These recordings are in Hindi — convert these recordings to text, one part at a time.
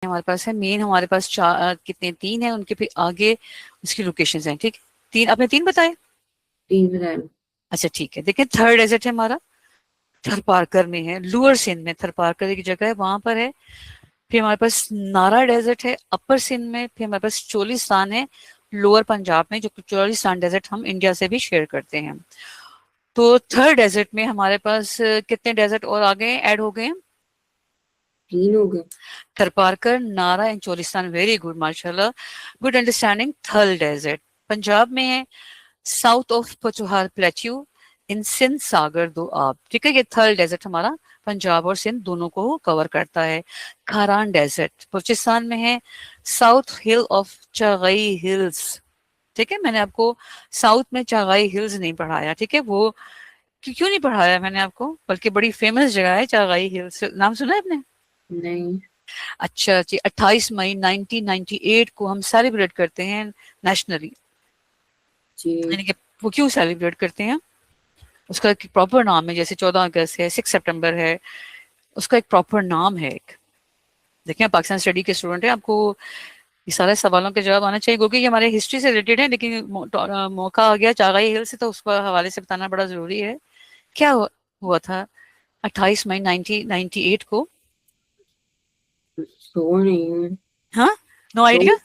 हमारे पास है, मेन हमारे पास चार कितने, तीन है, उनके फिर आगे उसकी लोकेशंस हैं, ठीक। तीन, आपने तीन बताए। 3 बताए। अच्छा ठीक है, देखिए थर्ड डेजर्ट है हमारा, थरपारकर में है, लोअर सिंध में थरपारकर एक जगह है, वहां पर है। फिर हमारे पास नारा डेजर्ट है अपर सिंध में। फिर हमारे पास चोलिस्तान है लोअर पंजाब में, जो चोलिस्तान डेजर्ट हम इंडिया से भी शेयर करते हैं। तो थर्ड डेजर्ट में हमारे पास कितने डेजर्ट और आ गए, ऐड हो गए हैं? 3 हो गए। थरपारकर, नारा एंड चोलिस्तान। वेरी गुड, माशाल्लाह, गुड अंडरस्टैंडिंग। थल डेजर्ट पंजाब में है, साउथ ऑफ पचोहार प्लेट्यू, इन सिंध सागर दो आब, ठीक है। ये थल डेजर्ट हमारा पंजाब और सिंध दोनों को कवर करता है। खारान डेजर्ट बलूचिस्तान में है, south hill of Chagai hills, ठीक है। मैंने आपको साउथ में चागाई हिल्स नहीं पढ़ाया, ठीक है। वो क्यों नहीं पढ़ाया मैंने आपको, बल्कि बड़ी फेमस जगह है चागाई हिल्स, नाम सुना है आपने? नहीं। अच्छा जी, 28 मई 1998 को हम सेलिब्रेट करते हैं नेशनली, जी। यानी कि वो क्यों सेलिब्रेट करते हैं, उसका एक प्रॉपर नाम है। जैसे 14 अगस्त है, 6 सितंबर है, उसका एक प्रॉपर नाम है एक। देखिए आप पाकिस्तान स्टडी के स्टूडेंट हैं, आपको ये सारे सवालों के जवाब आना चाहिए, क्योंकि ये हमारे हिस्ट्री से रिलेटेड है। लेकिन मौका आ गया चागाई हिल से, तो उस पर हवाले से बताना बड़ा जरूरी है। क्या हुआ था 28 मई 1998 को? सो नहीं है। हाँ, नो सो आइडिया।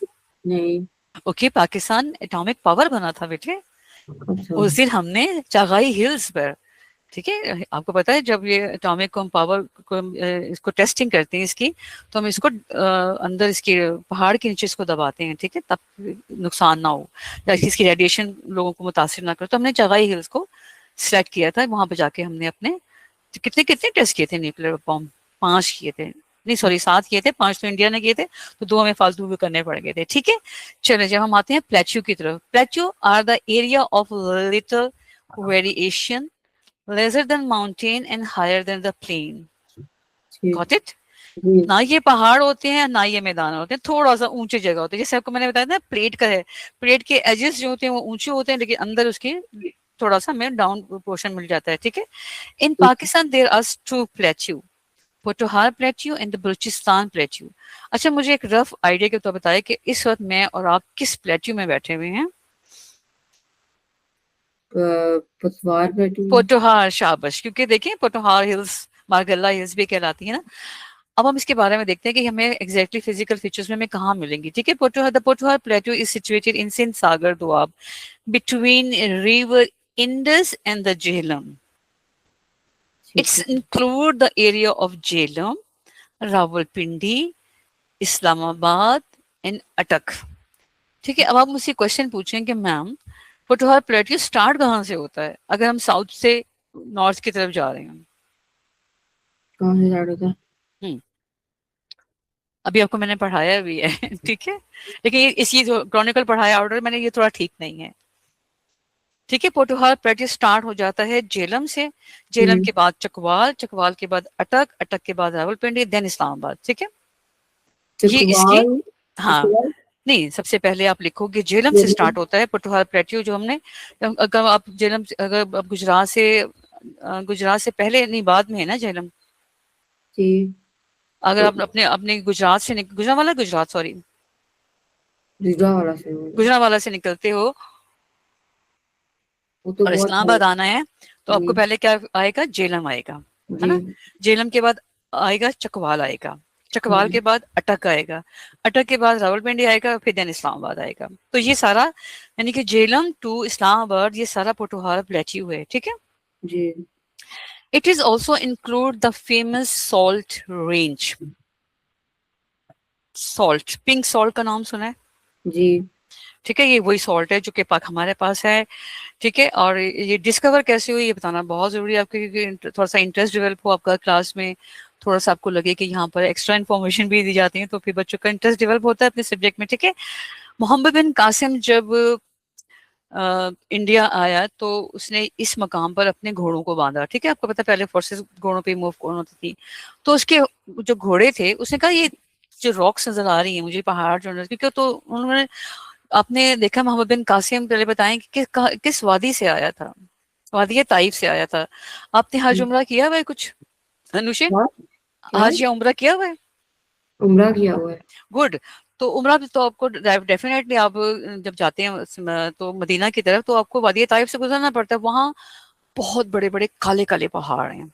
नहीं। ओके, पाकिस्तान एटॉमिक पावर बना था बेटे अच्छा। उस दिन हमने चागाई हिल्स पर, ठीक है। आपको पता है जब ये एटॉमिक को हम पावर को इसको टेस्टिंग करते हैं इसकी, तो हम इसको अंदर इसके पहाड़ के नीचे इसको दबाते हैं, ठीक है, तब नुकसान ना हो या इसकी रेडिएशन लोगों को मुतासिर ना करे। तो हमने चागाई हिल्स को सिलेक्ट किया था, वहां पे जाके हमने अपने कितने कितने टेस्ट किए थे न्यूक्लियर बॉम्ब, 5 किए थे, नहीं सॉरी 7 किए थे, 5 तो इंडिया ने किए थे, तो 2 हमें फालतू भी करने पड़ गए थे, ठीक है। चलो जब हम आते हैं प्लेट्यू की तरफ, plateau are the area of little variation lesser than mountain and higher than the plain. ठीक। Got it? जी। ना ये पहाड़ होते हैं ना ये मैदान होते हैं, थोड़ा सा ऊंचे जगह होते हैं। जैसे आपको मैंने बताया था प्लेट का है, प्लेट के एजेस जो होते हैं वो ऊंचे होते हैं, लेकिन अंदर उसके थोड़ा सा हमें डाउन पोर्शन मिल जाता है, ठीक है। In Pakistan there are two plateau, Potohar plateau and the Balochistan plateau. अच्छा मुझे एक रफ आइडिया के तौर बताया कि इस वक्त मैं और आप किस प्लेट्यू में बैठे हुए हैं? पतवार बैठी हूँ। पोटोहार, शाबाश, क्योंकि देखिए पोटोहार हिल्स मार्गल्ला हिल्स भी कहलाती है ना। अब हम इसके बारे में देखते हैं कि हमें एग्जैक्टली फिजिकल फीचर्स में हमें कहाँ मिलेंगी, ठीक है। Potohar, the Potohar plateau is situated in Sindh Sagar Doab between river Indus and the Jhelum. ठीक इट्स है। Include the area of Jhelum, Rawalpindi, Islamabad and Attock, ठीक है। अब आप मुझसे क्वेश्चन पूछें कि मैम पोटोहार प्लेटो स्टार्ट कहाँ से होता है अगर हम साउथ से नॉर्थ की तरफ जा रहे हैं? कहाँ से स्टार्ट होता है? हम्म, अभी आपको मैंने पढ़ाया भी है ठीक है, लेकिन ये इसी जो क्रॉनिकल पढ़ाया ऑर्डर मैंने ये थोड़ा ठीक नहीं है, ठीक है। पोटोहार प्लेटो स्टार्ट हो जाता है झेलम से, झेलम हम्म। के बाद चकवाल, चकवाल के बाद अटक, अटक के बाद रावलपिंडी, देन इस्लामाबाद, ठीक है। ये इसकी, चकवाल। उसके हाँ, बाद नहीं सबसे पहले आप लिखोगे झेलम से जयपुर। स्टार्ट होता है पोटोहार प्लेट्यू जो हमने, अगर आप झेलम, अगर आप गुजरात से गुजरात से पहले नहीं बाद में है ना झेलम। जी। अगर तो आप अपने अपने गुजरात से गुजरा वाला गुजरात सॉरी गुजरावाला से होगा। गुजरावाला से निकलते हो वो तो और बहुत है। इस्लामाबाद आना है, तो आपको जी। पहले क्या आएगा, झेलम आएगा, है जी। ना। झेलम के बाद आएगा चकवाल आएगा, चकवाल हम्म। के बाद अटक आएगा, अटक के बाद रावलपिंडी आएगा, फिर देन इस्लामाबाद आएगा। तो ये सारा यानी कि झेलम टू इस्लामाबाद ये सारा पोटोहार प्लेट्यू है, ठीक है। जी। It is also include the famous salt range, salt, pink salt का नाम सुना है? जी। ठीक है, ये वही सॉल्ट है जो कि पाक हमारे पास है, ठीक है। और ये डिस्कवर कैसे हुई ये बताना बहुत जरूरी है आपके, क्योंकि थोड़ा सा इंटरेस्ट डेवलप हो आपका क्लास में, थोड़ा सा आपको लगे कि यहाँ पर एक्स्ट्रा इन्फॉर्मेशन भी दी जाती है, तो फिर बच्चों का इंटरेस्ट डेवलप होता है अपने सब्जेक्ट में, ठीक है। मोहम्मद बिन कासिम जब इंडिया आया तो उसने इस मकाम पर अपने घोड़ों को बांधा, ठीक है। आपको पता है पहले फोर्सेस घोड़ों पे मूव कौन होती थी, तो उसके जो घोड़े थे उसने कहा ये जो रॉक्स नजर आ रही है मुझे, पहाड़ जो नजर, क्योंकि तो उन्होंने, आपने देखा मोहम्मद बिन कासिम पहले बताएं कि किस वादी से आया था, वादी ताइफ से आया था। आपने हज उम्रा किया हुआ है कुछ अनुशे, हाँ। क्या? हज या उम्रा किया हुआ है? उम्रा किया हुआ है। गुड। तो उम्रा भी तो आपको डेफिनेटली आप जब जाते हैं तो मदीना की तरफ तो आपको वादी ताइफ से गुजरना पड़ता है। वहाँ बहुत बड़े बड़े काले काले पहाड़ हैं,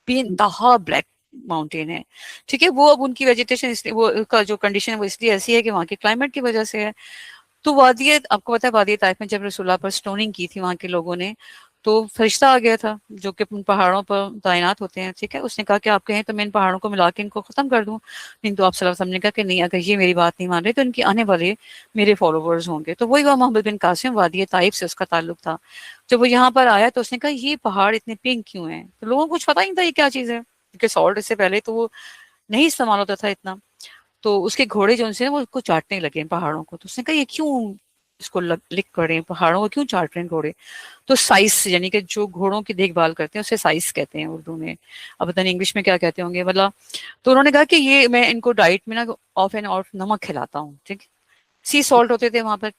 बेनतहा ब्लैक माउंटेन है। ठीक है, वो अब उनकी वेजिटेशन इसलिए वो का जो कंडीशन है वो इसलिए ऐसी है कि वहाँ के क्लाइमेट की वजह से है। तो वादी, आपको पता है वादी ताइफ में जब रसूलुल्लाह पर स्टोनिंग की थी वहाँ के लोगों ने, तो फरिश्ता आ गया था जो कि उन पहाड़ों पर तैनात होते हैं। ठीक है, उसने कहा कि आप कहें तो मैं इन पहाड़ों को मिला के इनको खत्म कर दूं। नहीं तो आप सल्लल्लाहु अलैहि वसल्लम ने कहा कि नहीं, अगर ये मेरी बात नहीं मान रहे तो इनके आने वाले मेरे फॉलोवर्स होंगे। तो वही हुआ, मोहम्मद बिन कासिम वादी ताइफ से उसका ताल्लुक था। जब वो यहाँ पर आया तो उसने कहा ये पहाड़ इतने पिंक क्यों हैं, तो लोगों को कुछ पता ही नहीं था ये क्या चीज़ है, क्योंकि सॉल्ट इससे पहले तो वो नहीं इस्तेमाल होता था इतना। तो उसके घोड़े जो उनसे वो उसको चाटने लगे इन पहाड़ों को। तो उसने कहा ये क्यों इसको लिक कर रहे हैं, पहाड़ों को क्यों चाट रहे हैं घोड़े। तो साइज, यानी कि जो घोड़ों की देखभाल करते हैं उसे साइज कहते हैं उर्दू में, अब पता नहीं इंग्लिश में क्या कहते होंगे मतलब। तो उन्होंने कहा कि ये मैं इनको डाइट में ना ऑफ एंड ऑफ नमक खिलाता हूँ। ठीक, सी सॉल्ट होते थे वहां पर।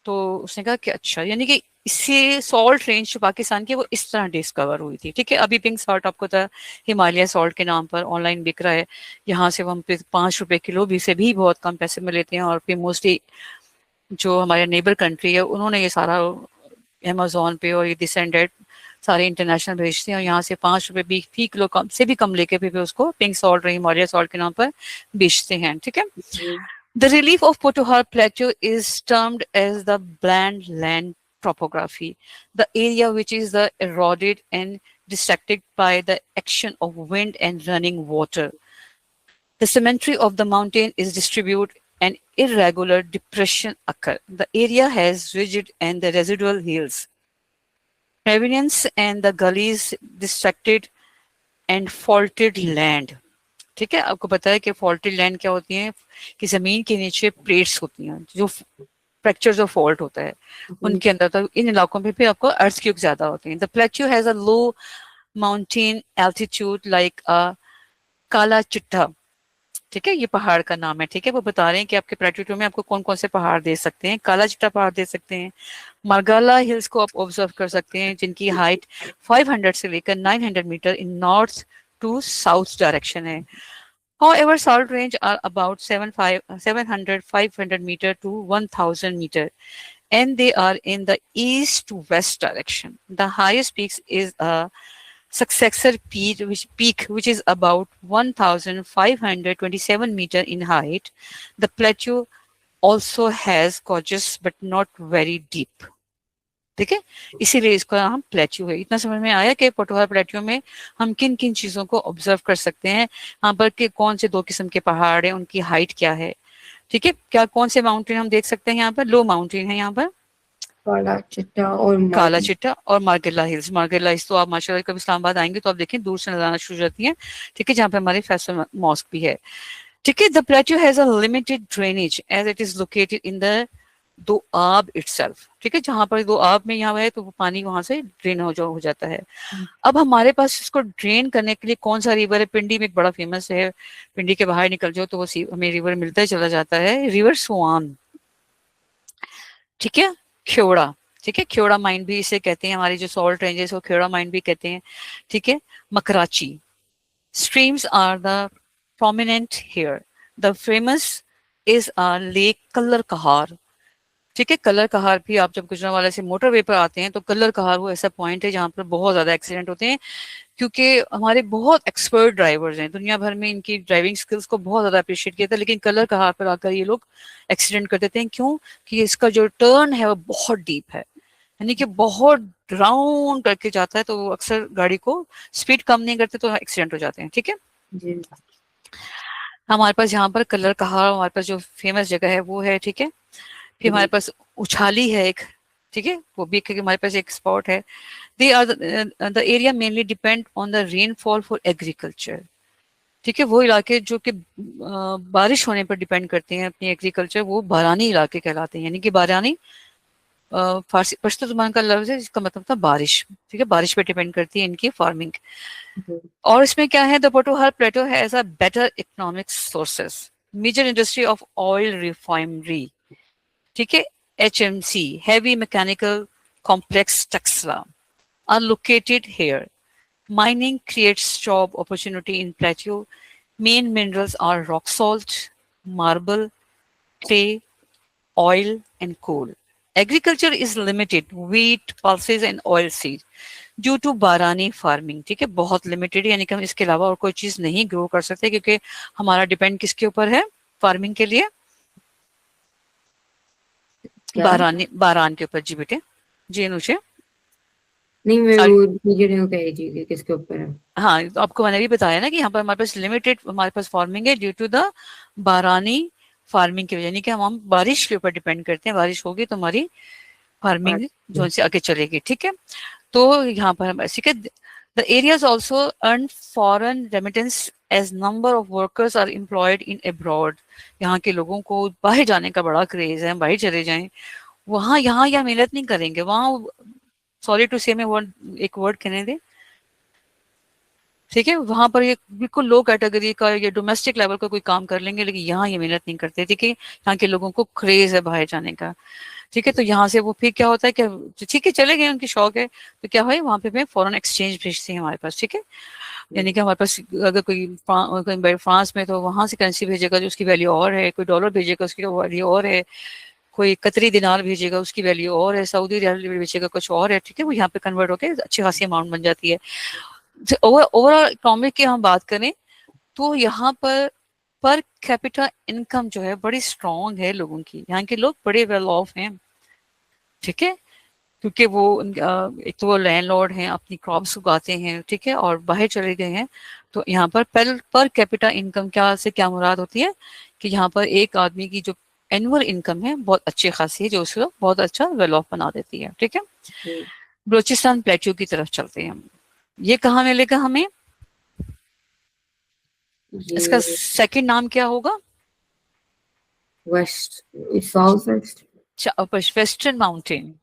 तो उसने कहा कि अच्छा, यानी कि इससे सॉल्ट रेंज जो पाकिस्तान की वो इस तरह डिस्कवर हुई थी। ठीक है, अभी पिंक सॉल्ट आपको था हिमालय सॉल्ट के नाम पर ऑनलाइन बिक रहा है। यहाँ से हम पे 5 रुपए किलो भी से भी बहुत कम पैसे में लेते हैं। और फिर मोस्टली जो हमारे नेबर कंट्री है उन्होंने ये सारा अमेजोन पे और ये डिसेंडेड सारे इंटरनेशनल भेजते हैं, और यहाँ से 5 रुपए भी फी किलो कम से भी कम लेके फिर उसको पिंक सॉल्ट और हिमालय सॉल्ट के नाम पर बेचते हैं। ठीक है, the relief of Pothohar Plateau is termed as the bland land topography, the area which is the eroded and distracted by the action of wind and running water. The symmetry of the mountain is distributed and irregular depression occur. The area has rigid and the residual hills, ravines and the gullies distracted and faulted land. ठीक है, आपको पता है कि फॉल्टेड लैंड क्या होती है, कि जमीन के नीचे प्लेट्स होती हैं जो फ्रैक्चर जो फॉल्ट होता है उनके अंदर, तो इन इलाकों में भी आपको अर्थक्वेक ज्यादा होते हैं। The plateau has a low mountain altitude like अ काला चिट्ठा। ठीक है, ये पहाड़ का नाम है। ठीक है, वो बता रहे हैं कि आपके प्लेट्यू में आपको कौन कौन से पहाड़ दे सकते हैं। काला चिट्टा पहाड़ दे सकते हैं, मार्गाला हिल्स को आप ऑब्जर्व कर सकते हैं जिनकी हाइट 500 से लेकर 900 metre in north to south direction है। However, salt range are about 700, 500 meter to 1000 meter, and they are in the east to west direction. The highest peak is a successor peak, which is about 1527 meter in height. The plateau also has gorges, but not very deep. ठीक है, इसीलिए इसका नाम प्लेट्यू है। इतना समझ में आया कि पोटोहार प्लेट्यू में हम किन किन चीजों को ऑब्जर्व कर सकते हैं, यहाँ पर के कौन से 2 किस्म के पहाड़ हैं, उनकी हाइट क्या है। ठीक है, क्या कौन से माउंटेन हम देख सकते हैं यहाँ पर, लो माउंटेन है यहाँ पर काला चिट्टा और काला चिट्टा और मार्गिला हिल्स। मार्गिला हिल्स तो आप माशाल्लाह कभी इस्लामाबाद आएंगे तो आप देखें दूर से नजर आना शुरू हो जाती है। ठीक है, जहाँ पे हमारे फैसल मॉस्क भी है। ठीक है, the plateau has a limited drainage as it is located in the Doab itself. ठीक है, जहां पर दोआब में यहाँ है तो वो पानी वहां से ड्रेन हो जाता है। अब हमारे पास इसको ड्रेन करने के लिए कौन सा रिवर है, पिंडी में एक बड़ा फेमस है। पिंडी के बाहर निकल जाओ तो वो हमें रिवर मिलता ही चला जाता है, रिवर स्वान। ठीक है, ख्योड़ा। ठीक है, ख्योड़ा माइन भी इसे कहते हैं, हमारी जो सॉल्ट रेंजेस को ख्योड़ा माइन भी कहते हैं। ठीक है, मकराची। Streams are the prominent here. The famous is a lake कल्लर कहार। ठीक है, कल्लर कहार भी आप जब गुजरांवाला से मोटरवे पर आते हैं तो कल्लर कहार वो ऐसा पॉइंट है जहाँ पर बहुत ज्यादा एक्सीडेंट होते हैं, क्योंकि हमारे बहुत एक्सपर्ट ड्राइवर्स हैं, दुनिया भर में इनकी ड्राइविंग स्किल्स को बहुत ज्यादा अप्रिशिएट किया था, लेकिन कल्लर कहार पर आकर ये लोग एक्सीडेंट कर देते हैं। क्यों? कि इसका जो टर्न है वो बहुत डीप है, यानी कि बहुत राउंड करके जाता है, तो वो अक्सर गाड़ी को स्पीड कम नहीं करते तो एक्सीडेंट हो जाते हैं। ठीक है, जी। हमारे पास यहाँ पर कलर कहा, हमारे पास जो फेमस जगह है वो है। ठीक है, फिर हमारे पास उछाली है एक। ठीक है, वो भी हमारे पास एक स्पॉट है। They are the area mainly depend on the rainfall for agriculture. ठीक है, वो इलाके जो कि बारिश होने पर डिपेंड करते हैं अपनी एग्रीकल्चर, वो बारानी इलाके कहलाते हैं। यानी कि बारानी फारसी पश्तो जुबान का लफ्ज है जिसका मतलब था बारिश। ठीक है, बारिश पे डिपेंड करती है इनकी फार्मिंग। और इसमें क्या है, the Potohar plateau has a better economic sources, major industry of oil refinery. ठीक है, HMC, heavy mechanical complex Texla, are located here. Mining creates job opportunity in plateau. Main minerals are rock salt, marble, clay, oil and coal. Agriculture is limited, wheat, pulses and oil seed due to बारानी फार्मिंग, ठीक है, बहुत लिमिटेड, यानी कि हम इसके अलावा और कोई चीज नहीं ग्रो कर सकते क्योंकि हमारा डिपेंड किसके ऊपर है फार्मिंग के लिए? क्या? बारान के ऊपर। जी बेटे, जी अनुषे। नहीं, मैं Sorry. वो टीचर को कह रही थी कि किसके ऊपर है। हाँ, तो आपको मैंने भी बताया ना कि यहाँ पर हमारे पास लिमिटेड हमारे पास फार्मिंग है ड्यू टू द बारानी फार्मिंग की वजह, यानी कि हम बारिश के ऊपर डिपेंड करते हैं, बारिश होगी तो हमारी फार्मिंग जो से आगे चलेगी, ठीक है। तो यहाँ पर हम ऐसे the areas also earn foreign remittance as number of workers are employed in abroad. यहाँ के लोगों को बाहर जाने का बड़ा क्रेज है, बाहर चले जाएं, वहाँ यहाँ या मेहनत नहीं करेंगे, वहाँ सॉरी टू से मैं एक वर्ड कहने दे, ठीक है, वहां पर ये बिल्कुल लो कैटेगरी का या डोमेस्टिक लेवल का कोई काम कर लेंगे, लेकिन यहाँ ये मेहनत नहीं करते, ठीक है। यहाँ के लोगों को क्रेज है बाहर जाने का, ठीक है। तो यहाँ से वो फिर क्या होता है कि ठीक है चले गए, उनकी शौक है, तो क्या है वहाँ पे मैं फॉरेन एक्सचेंज भेजते हैं हमारे पास, ठीक है। यानी कि हमारे पास अगर कोई फ्रांस में तो वहां से करेंसी भेजेगा जो उसकी वैल्यू और है, कोई डॉलर भेजेगा उसकी वैल्यू और है, कोई कतरी दिनार भेजेगा उसकी वैल्यू और है, सऊदी रियाल भेजेगा कुछ और है, ठीक है। वो यहाँ पे कन्वर्ट होकर अच्छी खासी अमाउंट बन जाती है। ओवरऑल इकोनॉमिक की हम बात करें तो यहाँ पर कैपिटा इनकम जो है बड़ी स्ट्रांग है लोगों की, यहाँ के लोग बड़े वेल ऑफ हैं, ठीक है, क्योंकि वो एक तो वो लैंडलॉर्ड हैं, अपनी क्रॉप्स उगाते हैं, ठीक है, और बाहर चले गए हैं। तो यहाँ पर कैपिटा इनकम क्या से क्या मुराद होती है कि यहाँ पर एक आदमी की जो एनुअल इनकम है बहुत अच्छी खासी है, जो उसको बहुत अच्छा वेल ऑफ बना देती है, ठीक है। बलूचिस्तान प्लेट्यू की तरफ चलते हैं हम। ये कहाँ मिलेगा हमें? इसका सेकंड नाम क्या होगा? West, south west, western mountain.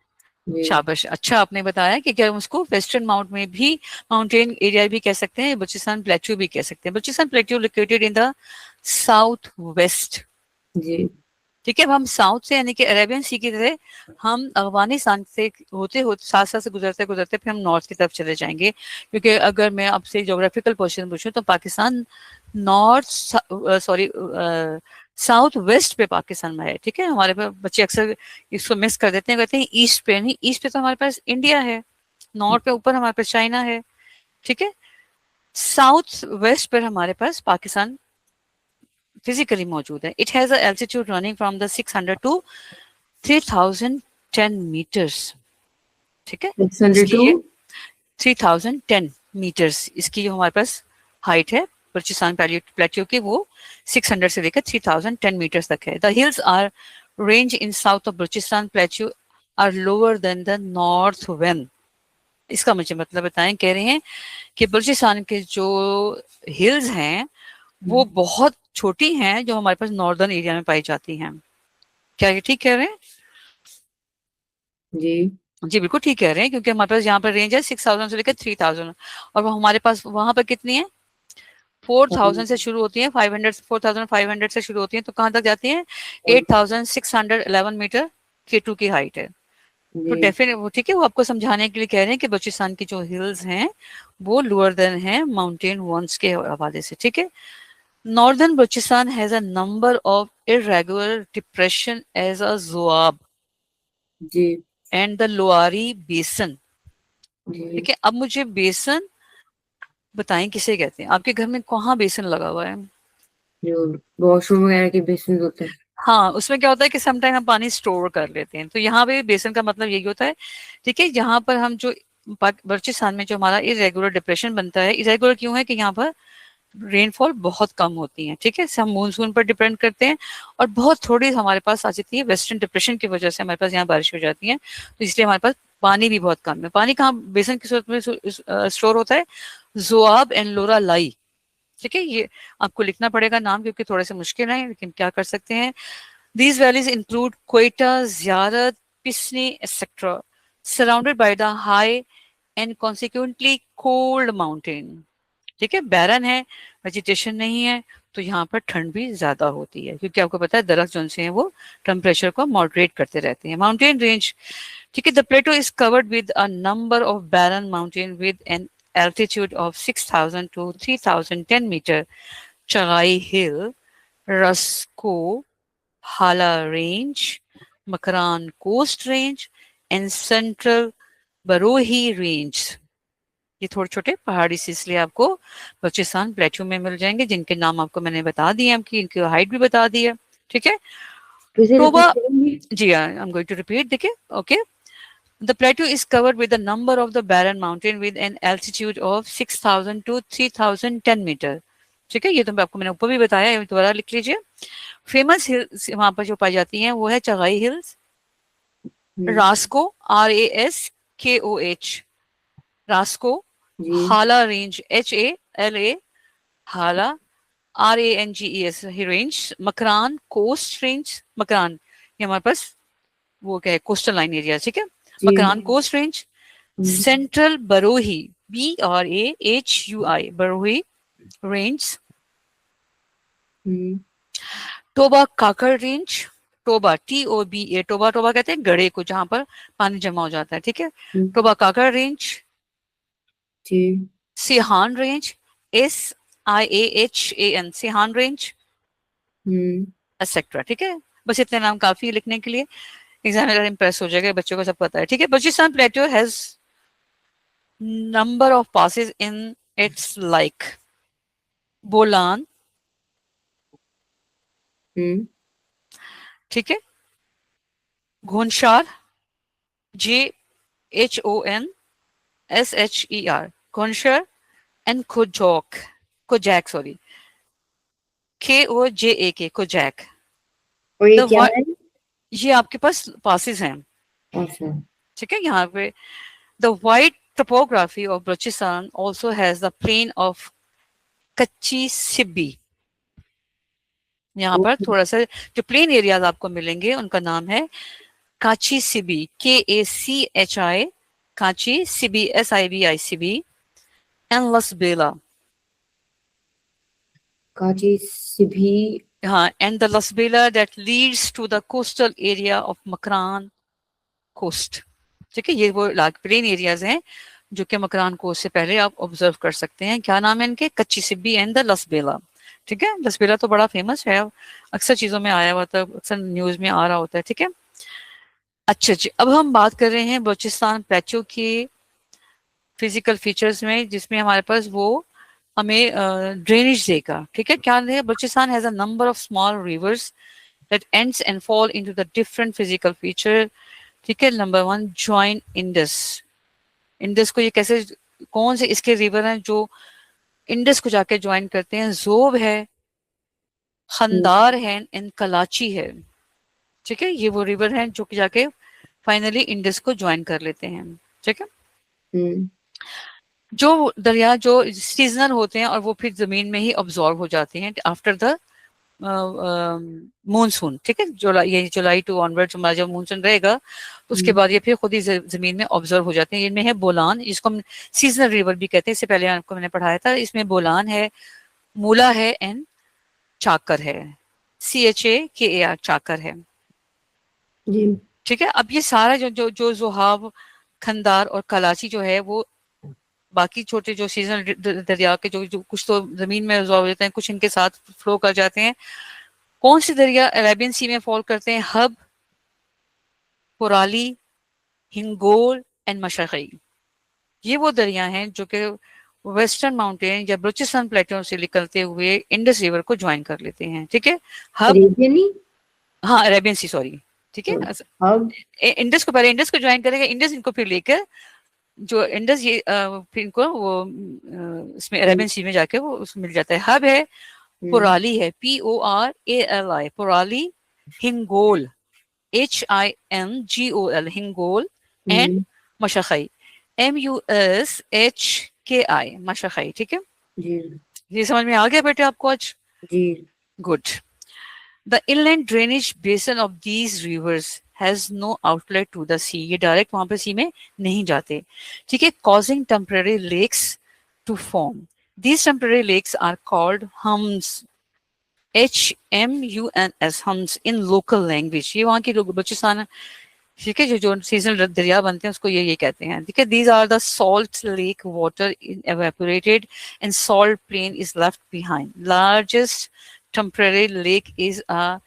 शाबाश, अच्छा आपने बताया कि क्या उसको वेस्टर्न माउंट में भी माउंटेन एरिया भी कह सकते हैं, बलूचिस्तान प्लेट्यू भी कह सकते हैं। Balochistan plateau located in the south west, जी, ठीक है। अब हम साउथ से यानी कि अरेबियन सी की तरह हम अफगानिस्तान से होते होते साथ साथ से गुजरते गुजरते फिर हम नॉर्थ की तरफ चले जाएंगे, क्योंकि अगर मैं आपसे ज्योग्राफिकल क्वेश्चन पूछूं तो Pakistan north sorry south west पे पाकिस्तान में है, ठीक है। हमारे पास बच्चे अक्सर इसको मिस कर देते हैं, कहते हैं ईस्ट पे, नहीं, ईस्ट पे तो हमारे पास इंडिया है, नॉर्थ पे ऊपर हमारे पास चाइना है, ठीक है। साउथ वेस्ट पर हमारे पास पाकिस्तान फिजिकली मौजूद है। It has altitude running from the 600 to 3010 metres, ठीक है। 3010 मीटर्स इसकी जो हमारे पास हाइट है बलूचिस्तान प्लेट्यू की, वो 600 से लेकर 3010 मीटर्स तक है। The hills are range in south of Balochistan plateau are lower than the north one. इसका मुझे मतलब बताएं, कह रहे हैं कि बलूचिस्तान के जो हिल्स हैं वो बहुत छोटी हैं जो हमारे पास नॉर्दर्न एरिया में पाई जाती हैं। क्या ये ठीक कह रहे हैं? जी बिल्कुल ठीक कह रहे हैं, क्योंकि हमारे पास यहाँ पर रेंज है 6000 से लेकर 3000, और वो हमारे पास वहां पर कितनी है? 4000 से शुरू होती है, 4500 से शुरू होती है, तो कहाँ तक जाती है? 8611 मीटर K2 की हाइट है। तो डेफिनेट वो ठीक है, वो आपको समझाने के लिए कह रहे हैं कि बलूचिस्तान की जो हिल्स हैं वो लोअर देन है माउंटेन वंस के हवाले से, ठीक है। Northern Balochistan has a number of irregular depression as a Zoab and the Loari Basin, ठीक है। अब मुझे बेसन बताएं किसे कहते हैं? आपके घर में कहाँ बेसन लगा हुआ है? वॉशरूम वगैरह के बेसिन होते हैं। हाँ, उसमें क्या होता है कि समटाइम हम पानी स्टोर कर लेते हैं, तो यहाँ पे बेसन का मतलब यही होता है, ठीक है। यहाँ पर हम जो बलूचिस्तान में जो हमारा इरेगुलर डिप्रेशन बनता है, इरेगुलर क्यों है कि यहाँ पर रेनफॉल बहुत कम होती है, ठीक है। हम मानसून पर डिपेंड करते हैं और बहुत थोड़ी हमारे पास आ जाती है वेस्टर्न डिप्रेशन की वजह से हमारे पास यहाँ बारिश हो जाती है, तो इसलिए हमारे पास पानी भी बहुत कम है। पानी कहाँ बेसन की सूरत में स्टोर होता है? जोआब एंड लोरा लाई, ठीक है। ये आपको लिखना पड़ेगा नाम, क्योंकि थोड़े से मुश्किल है, लेकिन क्या कर सकते हैं। These valleys include Quetta, Ziyarat, Pisni, etc., surrounded by the high and consequently cold mountain, ठीक है। बैरन है, वेजिटेशन नहीं है, तो यहाँ पर ठंड भी ज्यादा होती है, क्योंकि आपको पता है दरख्त जो से हैं वो टेम्परेचर को मॉडरेट करते रहते हैं। माउंटेन रेंज, ठीक है, the plateau is covered with a number of barren mountain with an altitude of 6000 to 3010 meter. Chagai hill, Raskoh, Hala range, Makran coast range and central Brahui range. ये थोड़े छोटे पहाड़ी से इसलिए आपको बलूचिस्तान प्लेटू में मिल जाएंगे, जिनके नाम आपको मैंने बता दिए, आपकी इनकी हाइट भी बता दी है, ठीक है। फिर से टोबा, रिपीट करेंगे? जी I am going to repeat, देखिए, okay. The plateau is covered with a number of the barren mountain with an altitude of 6,000 to 3,010 metre, ठीक है। ये तो आपको मैंने ऊपर भी बताया है, दोबारा लिख लीजिए। फेमस हिल्स वहां पर जो पाई जाती हैं वो है चगाई हिल्स, रास्को, RASKOH, रास्को, जी Hala range, HALA, Hala, RANGES range, Makran coast range, Makran ये हमारे पास वो क्या है, कोस्टल लाइन एरिया, ठीक है। जी Makran coast range, central Brahui, BRAHUI, Brahui range, Toba Kakar range, Toba TOBA, Toba Toba कहते हैं गड़े को जहां पर पानी जमा हो जाता है, ठीक है। टोबा काकर रेंज, जी Siahan range, SIAHAN, Siahan range, etcetera, ठीक है। बस इतने नाम काफी है लिखने के लिए, एग्जामिनर इंप्रेस हो जाएगा, बच्चों को सब पता है, ठीक है। Balochistan plateau has number of passes in it's like Bolan, ठीक है, Ghonshar, JHONSHER, Ghonshar, and Khojak, sorry, KOJAK, Khojak. और ये क्या है? ये आपके पास पासेस हैं, अच्छा, ठीक है। यहाँ पे the wide topography of Balochistan also has the plain of कच्ची सिब्बी। यहाँ पर ओके, थोड़ा सा जो प्लेन एरियाज आपको मिलेंगे उनका नाम है काची सिबी, KACHI, काची सिबी, SIBI एंड लसबेला। काची सिभी। हाँ, and the Lasbela that leads to the coastal area of Makran coast, ठीक है। ये वो प्लेन एरियाज हैं जो कि मकरान कोस्ट से पहले आप ऑब्जर्व कर सकते हैं। क्या नाम है इनके? कच्ची सिब्बी एंड द लसबेला, ठीक है। लसबेला तो बड़ा फेमस है, अक्सर चीजों में आया हुआ था, अक्सर न्यूज में आ रहा होता है, ठीक है। अच्छा जी, अब हम बात कर रहे हैं बलूचिस्तान प्लेटो के फिजिकल फीचर्स में, जिसमें हमारे पास वो हमें ड्रेनेज देगा, ठीक है। क्या है? Balochistan has a number of small reverse that ends and fall into the different physical feature, ठीक है। Number 1 join Indus. इंडस को ये कैसे, कौन से इसके रिवर हैं जो इंडस को जाके ज्वाइन करते हैं? जोब है, खंदार है एंड कलाची है, ठीक है। ये वो रिवर हैं जो कि जाके फाइनली इंडस को ज्वाइन कर लेते हैं, ठीक है। जो दरिया जो सीजनल होते हैं और वो फिर जमीन में ही ऑब्जॉर्व हो जाते हैं आफ्टर द मानसून, ठीक है। जुलाई टू ऑनवर्ड हमारा जब मानसून रहेगा तो उसके बाद ये फिर खुद ही जमीन में ऑब्जर्व हो जाते हैं। इनमें है बोलान, जिसको हम सीजनल रिवर भी कहते हैं, इससे पहले आपको मैंने पढ़ाया था। इसमें बोलान है, मूला है एंड चाकर है, CHAKAR, चाकर है, ठीक है। अब ये सारा जो जोहाब, खंदार और कलाची जो है वो बाकी छोटे जो सीजनल दरिया के जो कुछ तो जमीन में ऑब्जॉर्व हो जाते हैं, कुछ इनके साथ फ्लो कर जाते हैं। कौन सी दरिया अरेबियन सी में फॉल करते हैं? हब, पुराली, हिंगोल एंड मशरक़ी। ये वो दरिया हैं जो कि वेस्टर्न माउंटेन या बलूचिस्तान प्लेटो से निकलते हुए इंडस रिवर को ज्वाइन कर लेते हैं, ठीक है। हब, हाँ अरेबियन सी, सॉरी, ठीक है। हब इंडस को पहले इंडस को ज्वाइन करेगा, इंडस इनको फिर लेकर जो इंडस ये फिर इनको वो इसमें अरेबियन सी में जाके वो उसमें मिल जाता है। हब है, पुराली है, PORALI, Porali, Hingol, HINGOL, Hingol and Mashraqi, MUSHKI, Mashraqi, ठीक है। ये समझ में आ गया बेटे आपको आज? जी। Good. The inland drainage basin of these rivers has no outlet to the sea, ये डायरेक्ट वहां पर सी में नहीं जाते, ठीक है। Causing temporary lakes to form, these temporary lakes are called hums, HMUNS, hums in local language. ये वहाँ की लोग बलूचिस्तान ठीक है, जो जो सीजनल दरिया बनते हैं उसको ये कहते हैं, ठीक है। These are the salt lake water in evaporated and salt plain is left behind. Largest temporary lake is a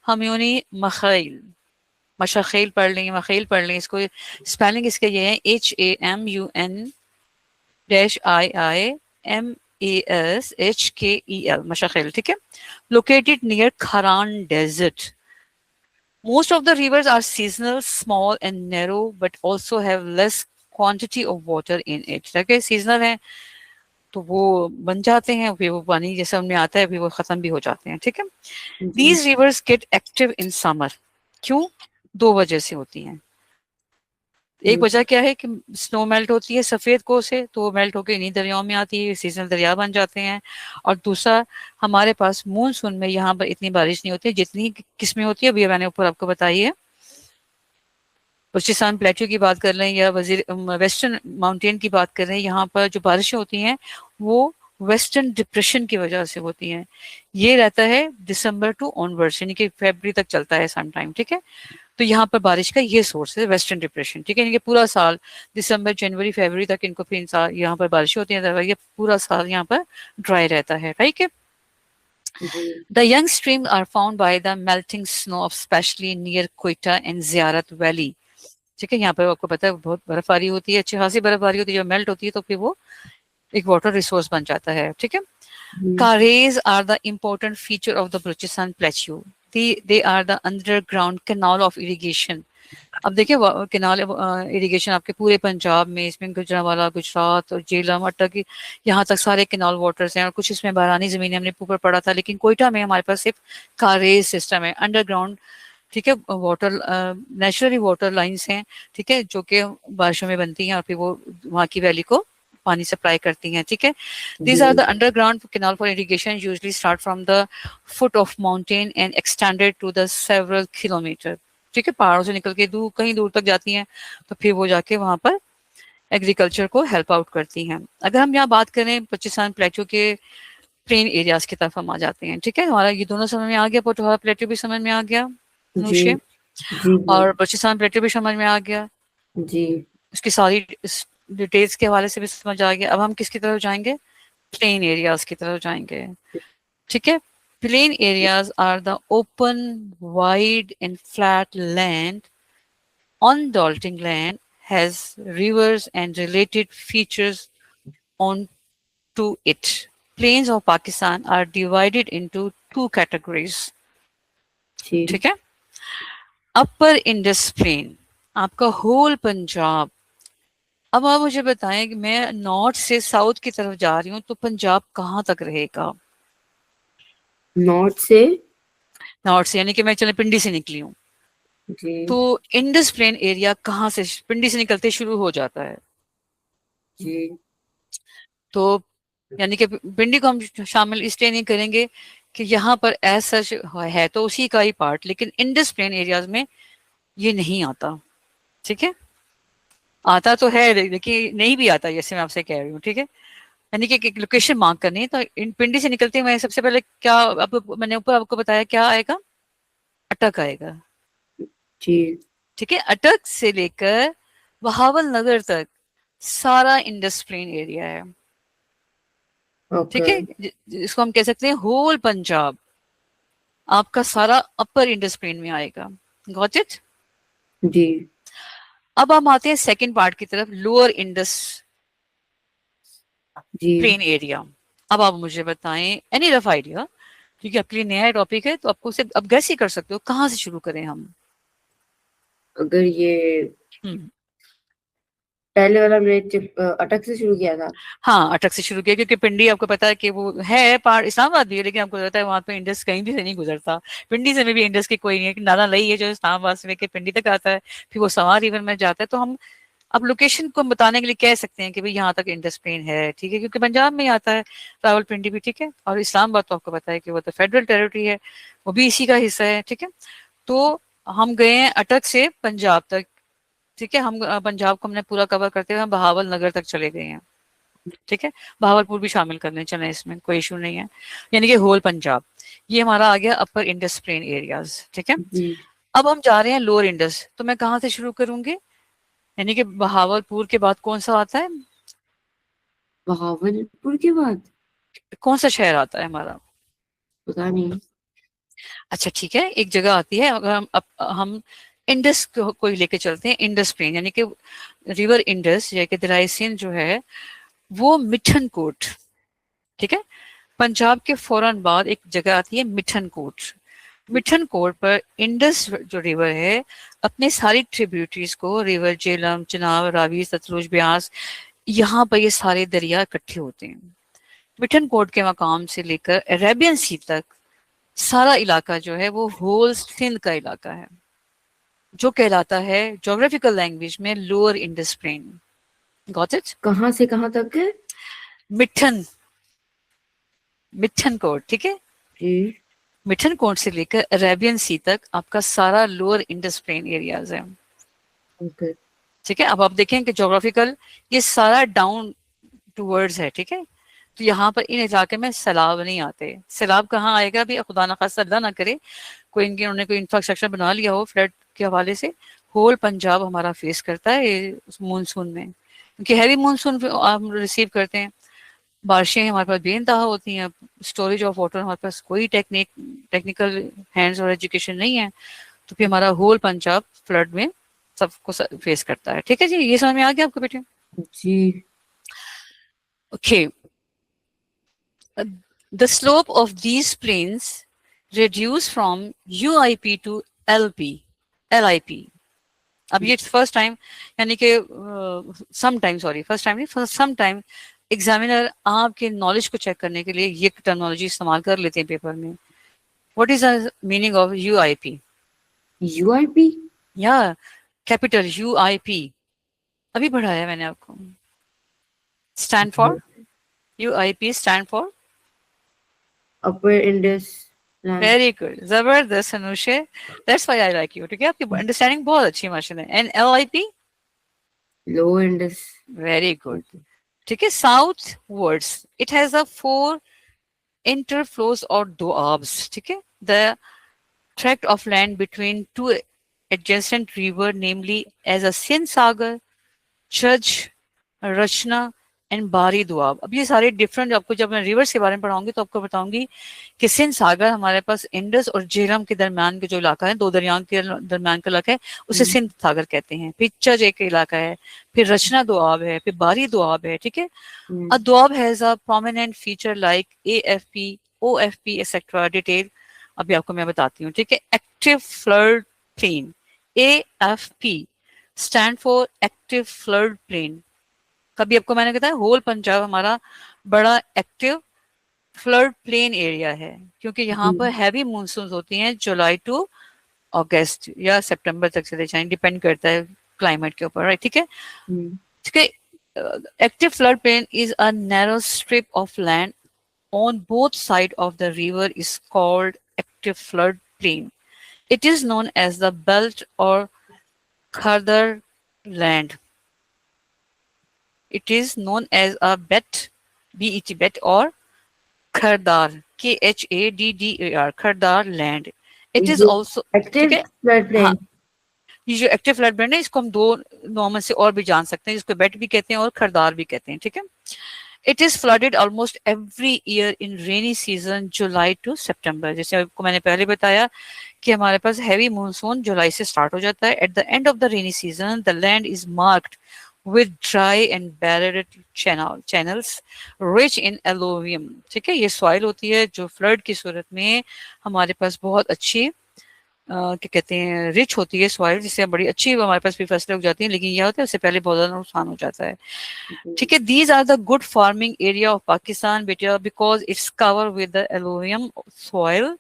हमयूनी मखैल, मशाखेल पढ़ लें, मखेल पढ़ लें, इसको स्पेलिंग इसके ये है HAMUN-IIMASHKEL, मशाखेल, ठीक है। लोकेटेड नियर खरान desert. Most of the rivers are seasonal, small and narrow, but also have less quantity of water in it. ठीक है, सीजनल है तो वो बन जाते हैं, फिर वो पानी जैसे उनमें आता है फिर वो खत्म भी हो जाते हैं, ठीक है। जी These rivers get active in summer. क्यों? दो वजह से होती हैं। एक वजह क्या है कि स्नो मेल्ट होती है सफेद को से, तो वो मेल्ट होकर इन्हीं दरियाओं में आती है, सीजनल दरिया बन जाते हैं। और दूसरा, हमारे पास मानसून में यहाँ पर इतनी बारिश नहीं होती जितनी किसमें होती है, अभी मैंने ऊपर आपको बताई है। बलूचिस्तान प्लेट्यू की बात कर लें या वेस्टर्न माउंटेन की बात कर रहे हैं, यहाँ पर जो बारिशें होती हैं वो वेस्टर्न डिप्रेशन की वजह से होती हैं। ये रहता है दिसंबर टू ऑनवर्ड्स, यानी कि फरवरी तक चलता है सम टाइम, ठीक है। तो यहाँ पर बारिश का ये सोर्स है वेस्टर्न डिप्रेशन, ठीक है। यानी कि पूरा साल दिसंबर जनवरी फरवरी तक इनको फिर यहाँ पर बारिश होती है, ये पूरा साल यहाँ पर ड्राई रहता है, ठीक है। The young streams are found by the melting snow of especially near Quetta and Ziyarat Valley. ठीक है, यहाँ पर आपको पता है बहुत बर्फबारी होती है, अच्छी खासी बर्फबारी होती है, जब मेल्ट होती है तो फिर वो एक वाटर रिसोर्स बन जाता है, ठीक है। Karez are the important feature of the Balochistan Plateau. They are the underground canal of irrigation. अब देखिए कैनाल इरिगेशन आपके पूरे पंजाब में, इसमें गुजरांवाला, गुजरात और झेलम अटक, यहाँ तक सारे कैनाल वाटर्स हैं, और कुछ इसमें बारानी ज़मीन हमने ऊपर पढ़ा था, लेकिन कोयटा में हमारे पास सिर्फ कारेज सिस्टम है, अंडरग्राउंड, ठीक है। वाटर नेचुरली वाटर लाइंस हैं, ठीक है, जो कि बारिशों में बनती हैं और फिर वो वहाँ की वैली को पानी सप्लाई करती हैं, ठीक है। These are the underground canal for irrigation, usually start from the foot of mountain and extended to the several kilometer, ठीक है। पहाड़ों से निकल के दूर कहीं दूर तक जाती हैं, तो फिर वो जाके वहां पर एग्रीकल्चर को हेल्प आउट करती हैं। अगर हम यहाँ बात करें बलूचिस्तान प्लेटू के प्लेन एरियाज की तरफ हम आ जाते हैं, ठीक है। हमारा ये दोनों समझ में आ गया, पोटोहारा प्लेटू भी समझ में आ गया जी नूशे, जी और बलूचिस्तान प्लेटू भी समझ में आ गया, जी उसकी सारी डिटेल्स के हवाले से भी समझ आ गया। अब हम किसकी तरफ जाएंगे? प्लेन एरियाज की तरफ जाएंगे, ठीक है। Plain areas are the open, wide and flat land. Undulating land has rivers and related features onto it. Plains of Pakistan are divided into two categories. जी ठीक है। अपर इंडस प्लेन, आपका होल पंजाब। अब आप मुझे बताएं कि मैं नॉर्थ से साउथ की तरफ जा रही हूँ तो पंजाब कहाँ तक रहेगा? नॉर्थ से नॉर्थ से यानी कि मैं चले पिंडी से निकली हूँ, जी तो इंडस प्लेन एरिया कहाँ से पिंडी से निकलते शुरू हो जाता है? जी तो यानी कि पिंडी को हम शामिल इसलिए नहीं करेंगे कि यहाँ पर ऐसा है तो उसी का ही पार्ट, लेकिन इंडस प्लेन एरियाज में ये नहीं आता, ठीक है। आता तो है लेकिन नहीं भी आता, जैसे मैं आपसे कह रही हूँ, ठीक है। यानी कि लोकेशन मार्क करनी है, तो इन पिंडी से निकलते हुए सबसे पहले क्या, अब मैंने ऊपर आपको बताया क्या आएगा? अटक आएगा, जी ठीक है। अटक से लेकर बहावल नगर तक सारा इंडस प्लेन एरिया है, ठीक ओके है। इसको हम कह सकते हैं होल पंजाब आपका सारा अपर इंडस प्लेन में आएगा। Got it? जी अब हम आते हैं सेकंड पार्ट की तरफ, लोअर इंडस जी प्लेन एरिया। अब आप मुझे बताएं एनी रफ आइडिया, क्योंकि आपके लिए नया टॉपिक है तो आपको सिर्फ अब गैस ही कर सकते हो कहाँ से शुरू करें हम। अगर ये हम्म, पहले वाला मैंने अटक से शुरू किया था। हाँ, अटक से शुरू किया, क्योंकि पिंडी आपको पता है कि वो है पार इस्लामाबाद भी है, लेकिन आपको पता है वहां पे इंडस कहीं भी से नहीं गुजरता। पिंडी से में भी इंडस की कोई नहीं है, नाला लई है जो इस्लामाबाद से लेकर पिंडी तक आता है, फिर वो सवार रिवर में जाता है। तो हम अब लोकेशन को हम बताने के लिए कह सकते हैं कि भाई यहाँ तक इंडस प्लेन है, ठीक है, क्योंकि पंजाब में ही आता है, रावलपिंडी भी, ठीक है। और इस्लामाबाद तो आपको पता है कि वो तो फेडरल टेरिटरी है, वो भी इसी का हिस्सा है, ठीक है। तो हम गए हैं अटक से पंजाब तक, ठीक है। हम पंजाब को हमने पूरा कवर करते हुए हम बहावल नगर तक चले गए हैं, ठीक है। बहावलपुर भी शामिल कर लें, चलें, इसमें कोई इशू नहीं है। यानी कि होल पंजाब ये हमारा आ गया अपर इंडस प्लेन एरियाज, ठीक है। जी अब हम जा रहे हैं लोअर इंडस, तो मैं कहाँ से शुरू करूंगी? यानी कि बहावलपुर के बाद कौन सा आता है? बहावलपुर के बाद कौन सा शहर आता है हमारा? पता नहीं। अच्छा ठीक है, एक जगह आती है, अगर हम इंडस को ही लेके चलते हैं, इंडस प्लेन, यानी कि रिवर इंडस या कि दरिया सिंध जो है वो मिठनकोट, ठीक है। पंजाब के फौरन बाद एक जगह आती है मिठनकोट। मिठनकोट पर इंडस जो रिवर है अपने सारी ट्रिब्यूटरीज को, रिवर झेलम, चिनाब, रावी, सतलुज, ब्यास, यहाँ पर ये सारे दरिया इकट्ठे होते हैं। मिठनकोट के मकाम से लेकर अरेबियन सी तक सारा इलाका जो है वो होल सिंध का इलाका है, जो कहलाता है ज्योग्राफिकल लैंग्वेज में lower Indus plain. Got it? कहाँ से कहाँ तक है? मिठन मिठनकोट, ठीक है। जी। मिठनकोट से लेकर अरेबियन सी तक आपका सारा लोअर इंडस प्लेन एरियाज है, ओके। ठीक है। अब आप देखें कि ज्योग्राफिकल ये सारा डाउन टूवर्ड्स है, ठीक है। तो यहाँ पर इन इलाके में सैलाब नहीं आते। सैलाब कहाँ आएगा भी, खुदा ना खास्ता अल्लाह ना करे कोई इनके उन्होंने कोई इंफ्रास्ट्रक्चर बना लिया हो फ्लड के हवाले से, होल पंजाब हमारा फेस करता है मानसून में, क्योंकि हैवी मानसून हम रिसीव करते हैं। बारिशें हमारे पास बेइंतहा होती हैं, स्टोरेज ऑफ वाटर हमारे पास कोई टेक्निकल हैंड्स और एजुकेशन नहीं है, तो फिर हमारा होल पंजाब फ्लड में सबको फेस करता है, ठीक है जी। ये समझ में आ गया आपको बेटे? जी। Okay. The slope of these plains reduce from UIP to LP, LIP. अब ये फर्स्ट टाइम, यानी कि some time, sorry first time नहीं, फर्स्ट सम टाइम एग्जामिनर आपके नॉलेज को चेक करने के लिए ये टर्मिनोलॉजी इस्तेमाल कर लेते हैं पेपर में। What is the meaning of UIP? UIP. या कैपिटल यूआईपी, अभी पढ़ाया मैंने आपको। Stand for, UIP stand for upper Indus land. Very good, जबरदस्त Anushe, that's why I like you, ठीक है। आपकी अंडरस्टैंडिंग बहुत अच्छी है माशाल्लाह। And LIP? Low Indus. Very good, ठीक है। Southwards it has a 4 interflows or doabs, ठीक है। The tract of land between two adjacent river, namely as a Sindh Sagar, Chaj, Rachna and Bari Doab. अब ये सारे डिफरेंट, आपको जब मैं रिवर्स के बारे में पढ़ाऊंगी तो आपको बताऊंगी कि सिंध सागर हमारे पास इंडस और झेलम के दरमियान के जो इलाका है, दो दरियाओं के दरमियान का इलाका है, उसे सिंध सागर कहते हैं। फिर चज एक इलाका है, फिर रचना दुआब है, फिर बारी दुआब है, ठीक है। A doab has a prominent feature like AFP, OFP, etc. Detail अभी आपको मैं बताती हूँ, ठीक है। Active flood plain, AFP stand for active flood plain. कभी आपको मैंने बताया होल पंजाब हमारा बड़ा एक्टिव फ्लड प्लेन एरिया है, क्योंकि यहाँ पर हैवी मानसून होती हैं जुलाई टू अगस्त या सितंबर तक चले जाएं, डिपेंड करता है क्लाइमेट के ऊपर, राइट, ठीक है। ठीक है। Active floodplain is a narrow strip of land on both sides of the river is called active floodplain. It is known as the belt or khardar land. It is known as a bet, bet, bet or khardar, Khaddar, khardar land. It is also, ठीक एक्टिव है। फ्लड हाँ, प्लेन। ये जो एक्टिव फ्लड प्लेन है इसको हम दो नॉर्मल से और भी जान सकते हैं, जिसको बेट भी कहते हैं और खरदार भी कहते हैं, ठीक है। It is flooded almost every year in rainy season July to September. जैसे आपको मैंने पहले बताया कि हमारे पास हैवी मानसून जुलाई से स्टार्ट हो जाता है। At the end of the rainy season the land is marked with dry and barred channels rich in alluvium, ठीक है। ये सॉइल होती है जो फ्लड की सूरत में हमारे पास बहुत अच्छी क्या कहते हैं, रिच होती है सॉइल, जिससे बड़ी अच्छी हमारे पास भी फसलें उग जाती हैं। लेकिन यह होता है उससे पहले बहुत ज्यादा नुकसान हो जाता है, ठीक है। These are the good farming area of Pakistan बेटा, because it's cover with the alluvium soil.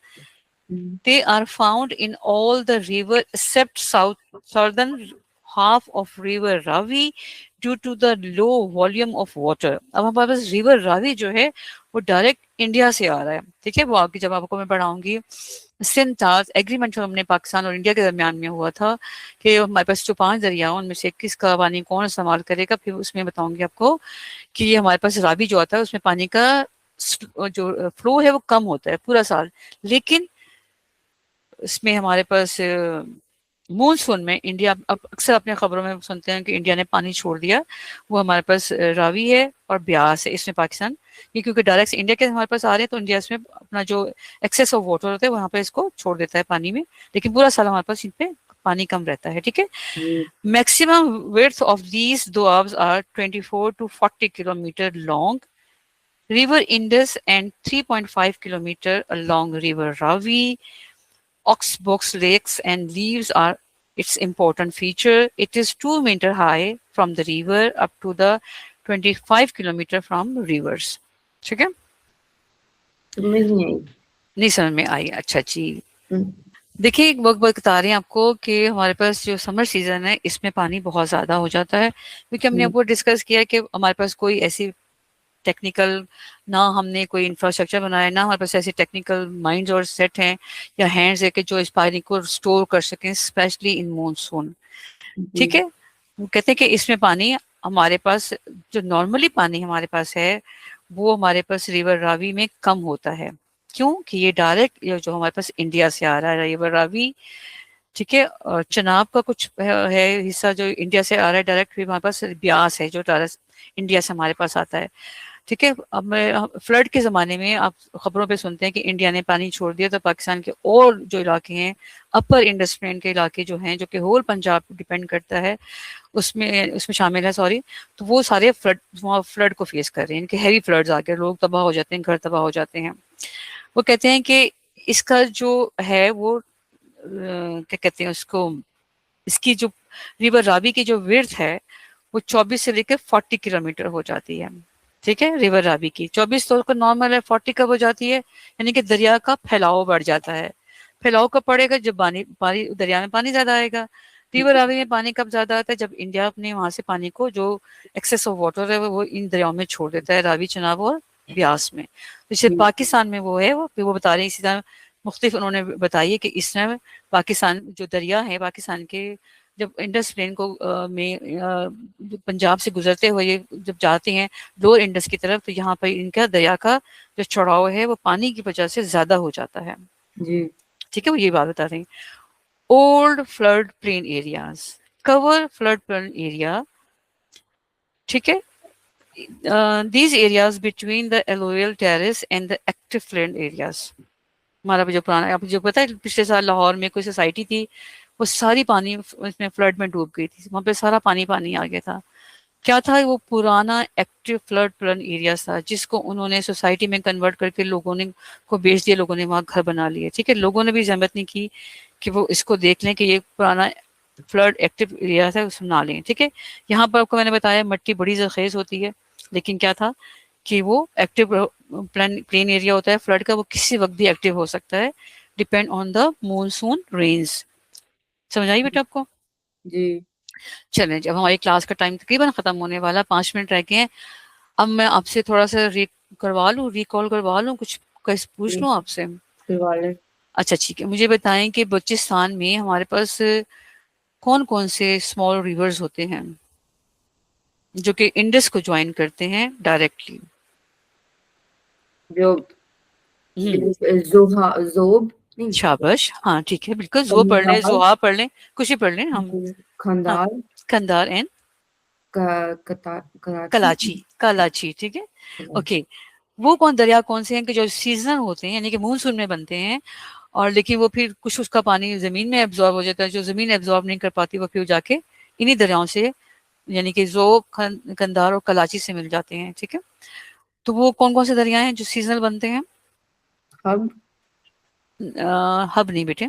They are found in all the river except southern half of river Ravi due to the low volume of water. अब हमारे पास रिवर रावी जो है वो डायरेक्ट इंडिया से आ रहा है, ठीक है। वो आगे जब आपको मैं पढ़ाऊंगी सिंध था एग्रीमेंट जो हमने पाकिस्तान और इंडिया के दरमियान में हुआ था कि हमारे पास जो 5 दरिया उनमें से किसका पानी कौन इस्तेमाल करेगा, फिर उसमें बताऊंगी आपको कि ये हमारे पास रावी जो आता है उसमें पानी का जो फ्लो है वो कम होता है पूरा साल, लेकिन इसमें हमारे पास मानसून में इंडिया, अब अक्सर अपने खबरों में सुनते हैं कि इंडिया ने पानी छोड़ दिया, वो हमारे पास रावी है और ब्यास है, इसमें पाकिस्तान, ये क्योंकि डायरेक्ट इंडिया के हमारे पास आ रहे हैं तो इंडिया इसमें अपना जो एक्सेस ऑफ वाटर होता है वहां पे इसको छोड़ देता है पानी में, लेकिन पूरा साल हमारे पास इन पे पानी कम रहता है, ठीक है। जी maximum width of these doabs are 24 to 40 kilometer long. River Indus and 3.5 kilometer along River Ravi. Oxbox lakes and leaves are its important feature. It is 2 meter high from the river up to the 25 kilometer from rivers. ठीक है, समझ नहीं आई। नहीं समझ में आई, अच्छा जी। हम्म, देखिए एक वक्त बता रहे हैं आपको कि हमारे पास जो समर सीजन है इसमें पानी बहुत ज्यादा हो जाता है, क्योंकि हमने हम्म, आपको डिस्कस किया कि हमारे पास कोई ऐसी टेक्निकल, ना हमने कोई इंफ्रास्ट्रक्चर बनाया, ना हमारे पास ऐसे टेक्निकल माइंड्स और सेट हैं या हैंड्स है कि जो इस पानी को स्टोर कर सकें, स्पेशली इन मॉनसून, जी ठीक है। वो कहते हैं कि इसमें पानी हमारे पास, जो नॉर्मली पानी हमारे पास है वो हमारे पास रिवर रावी में कम होता है, क्यों कि ये डायरेक्ट जो हमारे पास इंडिया से आ रहा है रिवर रावी, ठीक है। और चनाब का कुछ है हिस्सा जो इंडिया से आ रहा है डायरेक्ट, फिर हमारे पास ब्यास है जो डायरेक्ट इंडिया से हमारे पास आता है, ठीक है। अब मैं फ्लड के ज़माने में आप खबरों पे सुनते हैं कि इंडिया ने पानी छोड़ दिया, तो पाकिस्तान के और जो इलाके हैं, अपर इंडस प्लेन के इलाके जो हैं, जो कि होल पंजाब डिपेंड करता है, उसमें उसमें शामिल है, सॉरी, तो वो सारे फ्लड, वहाँ फ्लड को फेस कर रहे हैं, इनके हैवी फ्लड्स आके लोग तबाह हो जाते हैं, घर तबाह हो जाते हैं। वो कहते हैं कि इसका जो है वो क्या कहते हैं उसको, इसकी जो रिवर रावी की जो विड्थ है वो 24 से लेकर 40 किलोमीटर हो जाती है, ठीक है। रिवर रावी की 24 तो नॉर्मल है, 40 कब हो जाती है, यानी कि दरिया का फैलाव बढ़ जाता है। फैलाव कब पड़ेगा, जब पानी पानी दरिया में पानी ज्यादा आएगा। रिवर रावी में पानी कब ज्यादा आता है, जब इंडिया अपने वहां से पानी को, जो एक्सेस ऑफ वाटर है वो इन दरियाओं में छोड़ देता है, रावी, चनाब और ब्यास में। जैसे जी पाकिस्तान में वो है, वो बता रहे हैं, इसी तरह मुख्तलिफ उन्होंने बताई है कि इसमें पाकिस्तान जो दरिया है पाकिस्तान के, जब इंडस प्लेन को जो पंजाब से गुजरते हुए ये जब जाते हैं लोअर इंडस की तरफ, तो यहाँ पर इनका दरिया का जो चढ़ाव है वो पानी की वजह से ज्यादा हो जाता है, जी ठीक है। वो ये बात बता रहे हैं। Old flood plain areas cover flood plain area, ठीक है। These areas between the alluvial terrace and the active flood areas. हमारा जो पुराना, आपको जो पता है पिछले साल लाहौर में कोई सोसाइटी थी, वो सारी पानी इसमें फ्लड में डूब गई थी, वहां पे सारा पानी पानी आ गया था। क्या था वो, पुराना एक्टिव फ्लड प्रोन एरिया था जिसको उन्होंने सोसाइटी में कन्वर्ट करके लोगों ने को बेच दिया, लोगों ने वहां घर बना लिए, ठीक है। लोगों ने भी जहमत नहीं की कि वो इसको देख लें कि ये पुराना फ्लड एक्टिव एरिया था, उसमें ना लें, ठीक है। यहाँ पर आपको मैंने बताया मिट्टी बड़ी जरखेज होती है, लेकिन क्या था कि वो एक्टिव प्लेन एरिया होता है फ्लड का, वो किसी वक्त भी एक्टिव हो सकता है, depend on the monsoon rains. समझ आई बेटा आपको? जी चलें, जब हमारी क्लास का टाइम तकरीबन खत्म होने वाला, 5 मिनट रह गए हैं, अब मैं आपसे थोड़ा सा करवा लूँ, रिकॉल करवा लूँ, कुछ कुछ पूछ जी लूँ आपसे। करवा लें। अच्छा ठीक है, मुझे बताएं कि बलूचिस्तान में हमारे पास कौन कौन से स्मॉल रिवर्स होते हैं जो कि इंडस को ज्वाइन करते हैं डायरेक्टली। जो हम्म, जोहा जोब नहीं शाबाश, हाँ ठीक है, बिल्कुल, जो पढ़ लें, कंधार जोहा पढ़ लें, कुछ ही पढ़ लें हम। हाँ, खंडार कंधार एंड कराची कलाची, कलाची, ठीक है। ओके, वो कौन दरिया कौन से हैं कि जो सीजनल होते हैं, यानी कि मानसून में बनते हैं, और लेकिन वो फिर कुछ उसका पानी जमीन में एब्जॉर्ब हो जाता है, जो जमीन एब्जॉर्ब नहीं कर पाती वो फिर जाके इन्हीं दरियाओं से, यानी कि जो कंधार और कलाची से मिल जाते हैं, ठीक है। तो वो कौन कौन से दरिया हैं जो सीजनल बनते हैं? हब हब नहीं बेटे,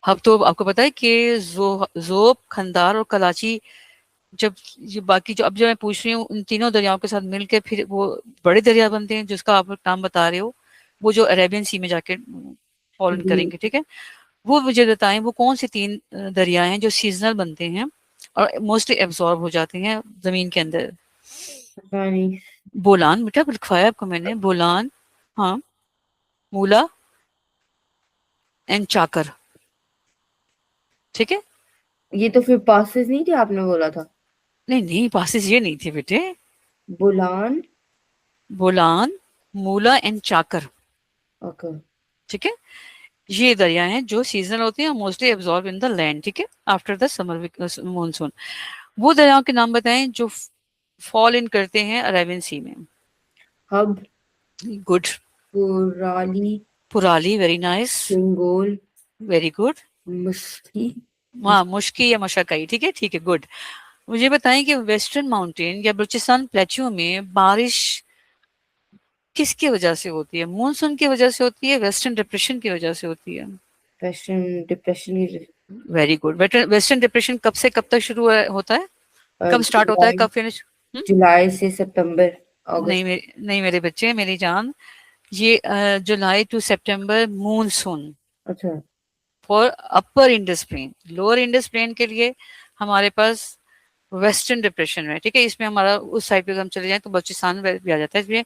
हब तो आपको पता है कि जोब, खंदार और कलाची, जब ये बाकी जो अब जो मैं पूछ रही हूँ उन तीनों दरियाओं के साथ मिलकर फिर वो बड़े दरिया बनते हैं जिसका आप नाम बता रहे हो, वो जो अरेबियन सी में जाके फॉलो जी करेंगे, ठीक है। वो मुझे बताएं वो कौन से तीन दरिया हैं जो सीजनल बनते हैं और मोस्टली एब्जॉर्ब हो जाते हैं जमीन के अंदर। पता नहीं। बोलान, बेटा लिखवाया आपको मैंने, बोलान, हाँ, मूला एंड चाकर, ठीक है। ये तो फिर पासेस नहीं थे आपने बोला था। नहीं नहीं, पासिस ये नहीं थे बेटे, बुलान बोलान, मूला एंड चाकर, ओके ठीक है। ये दरिया हैं जो सीजनल होते हैं, mostly absorb in the land, ठीक है, आफ्टर द समर मानसून। वो दरियाओं के नाम बताएं जो फॉल इन करते हैं अरेबियन सी में। Hub, good. Porali, Porali, very nice. Hingol, very good. Mushki. हाँ, मुश्की या मशाकई, ठीक है, गुड। मुझे बताएं कि वेस्टर्न माउंटेन या बलूचिस्तान प्लेट्यू में बारिश किसकी वजह से होती है? मानसून की वजह से होती है, वेस्टर्न डिप्रेशन की वजह से होती है? वेस्टर्न डिप्रेशन की। Very good. वेस्टर्न डिप्रेशन कब से कब तक होता है? कब स्टार्ट होता है, जुलाई, कब फिनिश? जुलाई से सितंबर, नहीं अगस्त। नहीं मेरे बच्चे, मेरी जान, ये जुलाई टू सितंबर मूनसून अच्छा। For upper Indus plain. Lower Indus plain के लिए हमारे पास वेस्टर्न डिप्रेशन है, ठीक है, इसमें हमारा उस साइड पे हम चले जाएं तो बलूचिस्तान भी आ जाता है, इसलिए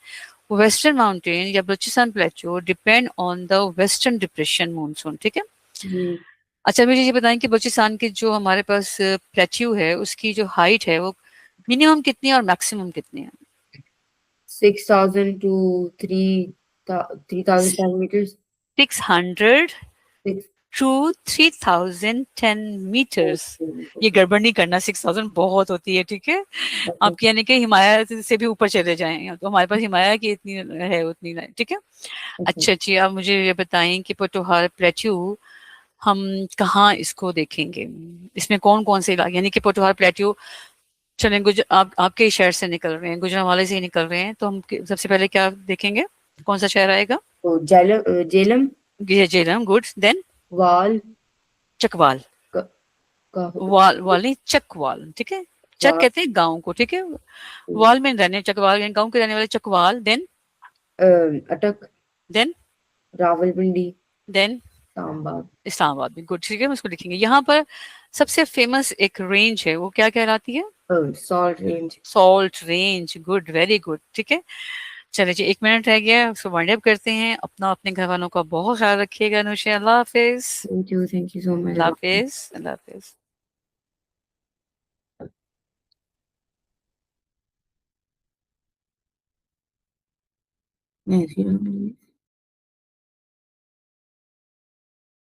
वेस्टर्न माउंटेन या Balochistan plateau depend on the western depression monsoon, ठीक है। हम्म। अच्छा, मुझे ये बताएं कि बलूचिस्तान की जो हमारे पास प्लेट्यू है उसकी जो हाइट है वो मिनिमम कितनी है और मैक्सिमम कितनी है? 6,000 to 3,007 meters. 600 Six. To 3010 metres. Okay. ये Okay. गड़बड़ नहीं करना, 6000 बहुत होती है, ठीक है। Okay. आप यानी कि हिमालय से भी ऊपर चले जाएं तो हमारे पास हिमालय की इतनी है उतनी नहीं, ठीक है। Okay. अच्छा जी, आप मुझे ये बताएं कि पोटोहार प्लेट्यू हम कहाँ इसको देखेंगे? इसमें कौन कौन से इलाके, यानी कि पोटोहार प्लेट्यू, चलें आप आपके ही शहर से निकल रहे हैं, गुजरांवाले से ही निकल रहे हैं, तो हम सबसे पहले क्या देखेंगे? कौन सा शहर आएगा? तो जेलम, झेलम, गुड, देन वाल, चकवाल। क, का, वाल, वाल नहीं, चकवाल, ठीक है। चक वाल, कहते हैं गांव को, ठीक है। वाल में रहने, चकवाल गांव के रहने वाले चकवाल, अटक, देन रावलपिंडी, देन सांबा। इस्लामाबाद भी, गुड, ठीक है, हम उसको लिखेंगे। यहाँ पर सबसे फेमस एक रेंज है, वो क्या कहलाती है? Salt range. Salt range, good, very good, ठीक है। चलिए जी, 1 मिनट रह गया है, उसको वाइंड अप करते हैं। अपना अपने घर वालों का बहुत ख्याल रखिएगा, अनुषे, अल्लाह हाफिज। थैंक यू सो अल्लाह मच। हाफिज, अल्लाह हाफिज। मैं